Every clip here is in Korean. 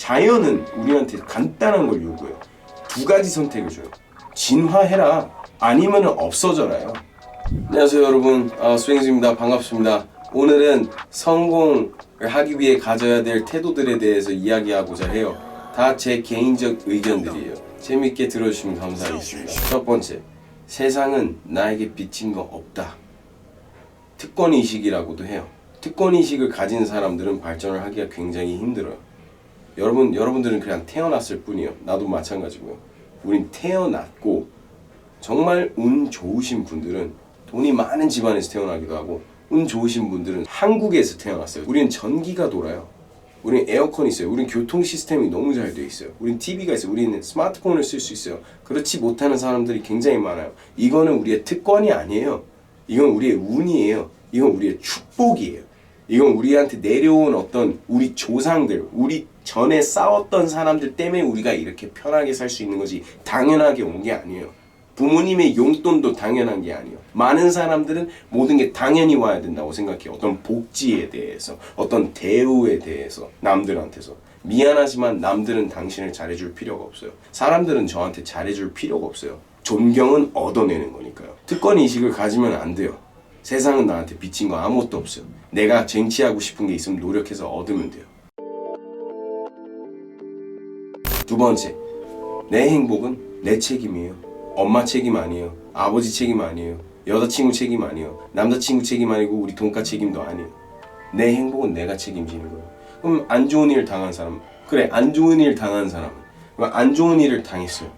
자연은 우리한테 간단한 걸 요구해요. 두 가지 선택을 줘요. 진화해라, 아니면 없어져라요. 안녕하세요 여러분, 스윙즈입니다. 반갑습니다. 오늘은 성공을 하기 위해 가져야 될 태도들에 대해서 이야기하고자 해요. 다 제 개인적 의견들이에요. 재밌게 들어주시면 감사하겠습니다. 첫 번째, 세상은 나에게 비친 거 없다. 특권의식이라고도 해요. 특권의식을 가진 사람들은 발전을 하기가 굉장히 힘들어요. 여러분들은 그냥 태어났을 뿐이에요. 나도 마찬가지고요. 우린 태어났고 정말 운 좋으신 분들은 돈이 많은 집안에서 태어나기도 하고, 운 좋으신 분들은 한국에서 태어났어요. 우리는 전기가 돌아요. 우리는 에어컨이 있어요. 우리는 교통 시스템이 너무 잘 되어 있어요. 우리는 TV가 있어요. 우리는 스마트폰을 쓸 수 있어요. 그렇지 못하는 사람들이 굉장히 많아요. 이거는 우리의 특권이 아니에요. 이건 우리의 운이에요. 이건 우리의 축복이에요. 이건 우리한테 내려온 어떤 우리 조상들, 우리 전에 싸웠던 사람들 때문에 우리가 이렇게 편하게 살 수 있는 거지 당연하게 온 게 아니에요. 부모님의 용돈도 당연한 게 아니에요. 많은 사람들은 모든 게 당연히 와야 된다고 생각해요. 어떤 복지에 대해서, 어떤 대우에 대해서, 남들한테서. 미안하지만 남들은 당신을 잘해줄 필요가 없어요. 사람들은 저한테 잘해줄 필요가 없어요. 존경은 얻어내는 거니까요. 특권의식을 가지면 안 돼요. 세상은 나한테 비친 거 아무것도 없어요. 내가 쟁취하고 싶은 게 있으면 노력해서 얻으면 돼요. 두 번째, 내 행복은 내 책임이에요. 엄마 책임 아니에요. 아버지 책임 아니에요. 여자친구 책임 아니에요. 남자친구 책임 아니고 우리 돈가 책임도 아니에요. 내 행복은 내가 책임지는 거예요. 그럼 안 좋은 일 당한 사람, 그래 안 좋은 일 당한 사람은 안 좋은 일을 당했어요.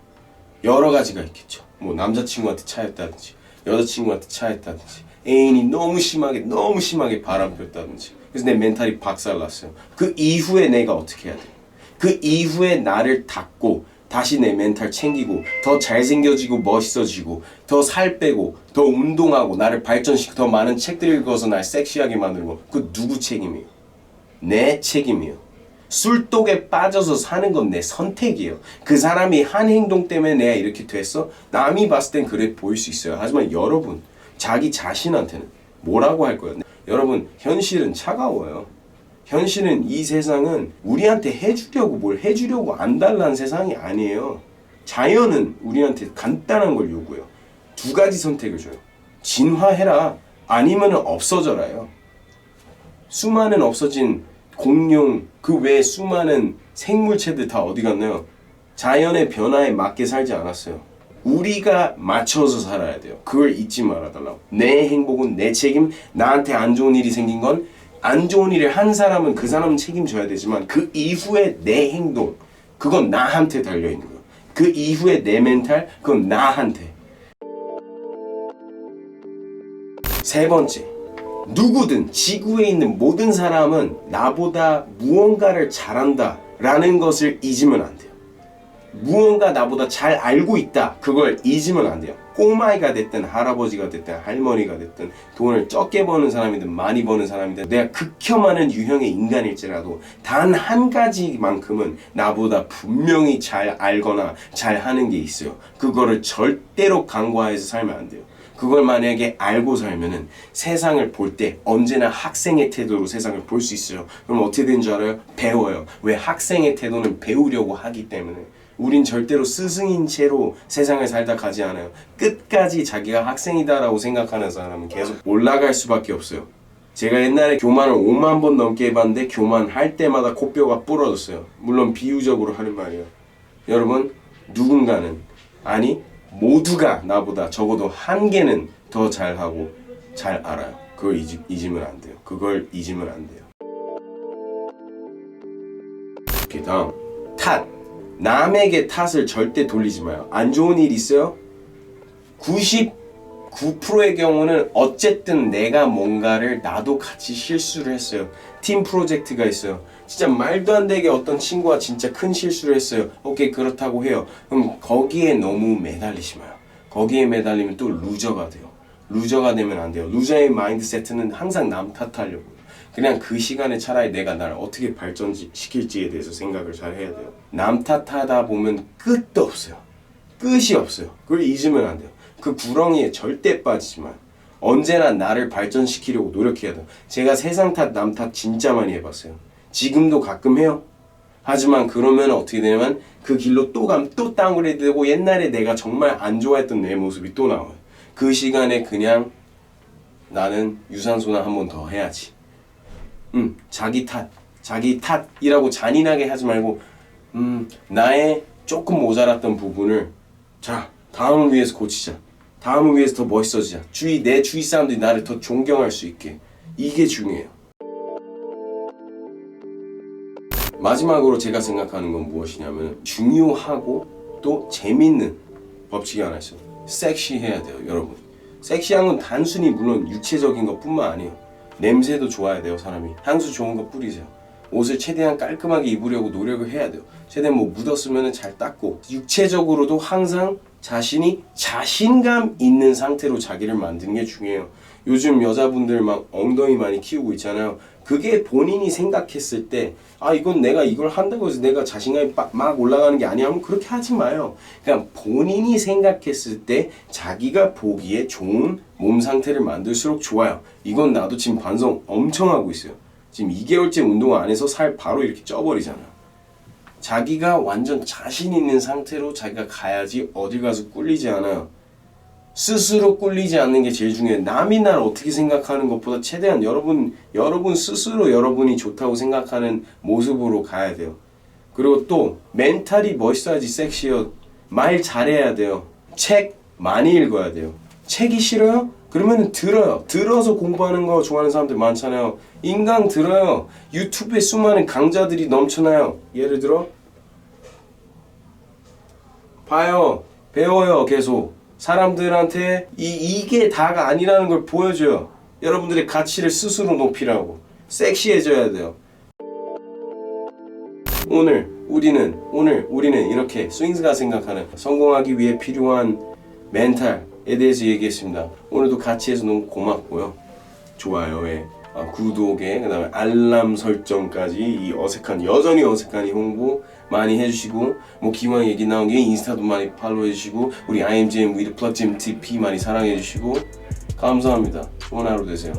여러 가지가 있겠죠. 뭐 남자친구한테 차였다든지, 여자친구한테 차였다든지, 애인이 너무 심하게 바람 폈다든지, 그래서 내 멘탈이 박살났어요. 그 이후에 내가 어떻게 해야 돼요? 그 이후에 나를 닦고 다시 내 멘탈 챙기고 더 잘생겨지고 멋있어지고 더 살 빼고 더 운동하고 나를 발전시키고 더 많은 책들을 읽어서 날 섹시하게 만들고, 그 누구 책임이에요? 내 책임이에요. 술독에 빠져서 사는 건 내 선택이에요. 그 사람이 한 행동 때문에 내가 이렇게 됐어? 남이 봤을 땐 그래 보일 수 있어요. 하지만 여러분, 자기 자신한테는 뭐라고 할 거예요? 여러분, 현실은 차가워요. 현실은, 이 세상은 우리한테 해주려고 뭘 해주려고 안 달라는 세상이 아니에요. 자연은 우리한테 간단한 걸 요구해요. 두 가지 선택을 줘요. 진화해라, 아니면 없어져라요. 수많은 없어진 공룡, 그 외에 수많은 생물체들 다 어디 갔나요? 자연의 변화에 맞게 살지 않았어요. 우리가 맞춰서 살아야 돼요. 그걸 잊지 말아달라고. 내 행복은 내 책임. 나한테 안 좋은 일이 생긴 건, 안 좋은 일을 한 사람은 그 사람은 책임져야 되지만 그 이후에 내 행동, 그건 나한테 달려있는 거예요. 그 이후에 내 멘탈, 그건 나한테. 세 번째, 누구든 지구에 있는 모든 사람은 나보다 무언가를 잘한다 라는 것을 잊으면 안 돼요. 무언가 나보다 잘 알고 있다, 그걸 잊으면 안 돼요. 꼬마이가 됐든 할아버지가 됐든 할머니가 됐든 돈을 적게 버는 사람이든 많이 버는 사람이든 내가 극혐하는 유형의 인간일지라도 단 한 가지만큼은 나보다 분명히 잘 알거나 잘 하는 게 있어요. 그거를 절대로 간과해서 살면 안 돼요. 그걸 만약에 알고 살면은 세상을 볼 때 언제나 학생의 태도로 세상을 볼 수 있어요. 그럼 어떻게 되는 줄 알아요? 배워요. 왜? 학생의 태도는 배우려고 하기 때문에. 우린 절대로 스승인 채로 세상을 살다 가지 않아요. 끝까지 자기가 학생이다라고 생각하는 사람은 계속 올라갈 수밖에 없어요. 제가 옛날에 교만을 5만 번 넘게 해봤는데 교만할 때마다 코뼈가 부러졌어요. 물론 비유적으로 하는 말이에요. 여러분, 누군가는, 아니 모두가 나보다 적어도 한 개는 더 잘하고 잘 알아요. 그걸 잊으면 안 돼요. 그걸 잊으면 안 돼요. 오케이, 다음. 탓. 남에게 탓을 절대 돌리지 마요. 안 좋은 일 있어요? 99%의 경우는 어쨌든 내가 뭔가를, 나도 같이 실수를 했어요. 팀 프로젝트가 있어요. 진짜 말도 안 되게 어떤 친구가 진짜 큰 실수를 했어요. 오케이, 그렇다고 해요. 그럼 거기에 너무 매달리지 마요. 거기에 매달리면 또 루저가 돼요. 루저가 되면 안 돼요. 루저의 마인드세트는 항상 남 탓하려고. 그냥 그 시간에 차라리 내가 나를 어떻게 발전시킬지에 대해서 생각을 잘 해야 돼요. 남 탓하다 보면 끝도 없어요. 끝이 없어요. 그걸 잊으면 안 돼요. 그 구렁이에 절대 빠지지 마요. 언제나 나를 발전시키려고 노력해야 돼요. 제가 세상 탓, 남 탓 진짜 많이 해봤어요. 지금도 가끔 해요. 하지만 그러면 어떻게 되냐면 그 길로 또 가면 또 다운그레이드 되고 옛날에 내가 정말 안 좋아했던 내 모습이 또 나와요. 그 시간에 그냥 나는 유산소나 한 번 더 해야지. 자기 탓이라고 잔인하게 하지 말고 나의 조금 모자랐던 부분을 자, 다음을 위해서 고치자. 다음을 위해서 더 멋있어지자. 내 주위 사람들이 나를 더 존경할 수 있게. 이게 중요해요. 마지막으로 제가 생각하는 건 무엇이냐면 중요하고 또 재밌는 법칙이 하나 있어요. 섹시해야 돼요, 여러분. 섹시한 건 단순히 물론 육체적인 것뿐만 아니에요. 냄새도 좋아야 돼요, 사람이. 향수 좋은 거 뿌리세요. 옷을 최대한 깔끔하게 입으려고 노력을 해야 돼요. 최대한 뭐 묻었으면 잘 닦고 육체적으로도 항상 자신이 자신감 있는 상태로 자기를 만드는 게 중요해요. 요즘 여자분들 막 엉덩이 많이 키우고 있잖아요. 그게 본인이 생각했을 때 이건 내가 이걸 한다고 해서 내가 자신감이 막 올라가는 게 아니야 하면 그렇게 하지 마요. 그냥 본인이 생각했을 때 자기가 보기에 좋은 몸 상태를 만들수록 좋아요. 이건 나도 지금 반성 엄청 하고 있어요. 지금 2개월째 운동을 안 해서 살 바로 이렇게 쪄버리잖아요. 자기가 완전 자신 있는 상태로 자기가 가야지 어딜 가서 꿀리지 않아요. 스스로 꿀리지 않는 게 제일 중요해요. 남이 날 어떻게 생각하는 것보다 최대한 여러분 스스로 여러분이 좋다고 생각하는 모습으로 가야 돼요. 그리고 또 멘탈이 멋있어야지 섹시해요. 말 잘해야 돼요. 책 많이 읽어야 돼요. 책이 싫어요? 그러면 들어요. 들어서 공부하는 거 좋아하는 사람들 많잖아요. 인강 들어요. 유튜브에 수많은 강좌들이 넘쳐나요. 예를 들어 봐요. 배워요. 계속. 사람들한테 이게 다가 아니라는 걸 보여줘요. 여러분들의 가치를 스스로 높이라고. 섹시해져야 돼요. 오늘 우리는 이렇게 스윙스가 생각하는 성공하기 위해 필요한 멘탈에 대해서 얘기했습니다. 오늘도 같이 해서 너무 고맙고요. 좋아요에 구독에 그다음에 알람 설정까지 이 여전히 어색한 이 홍보 많이 해주시고 뭐 기왕 얘기 나온 게 인스타도 많이 팔로우 해주시고 우리 IMGM 위드 플러그짐 TP 많이 사랑해주시고 감사합니다. 좋은 하루 되세요.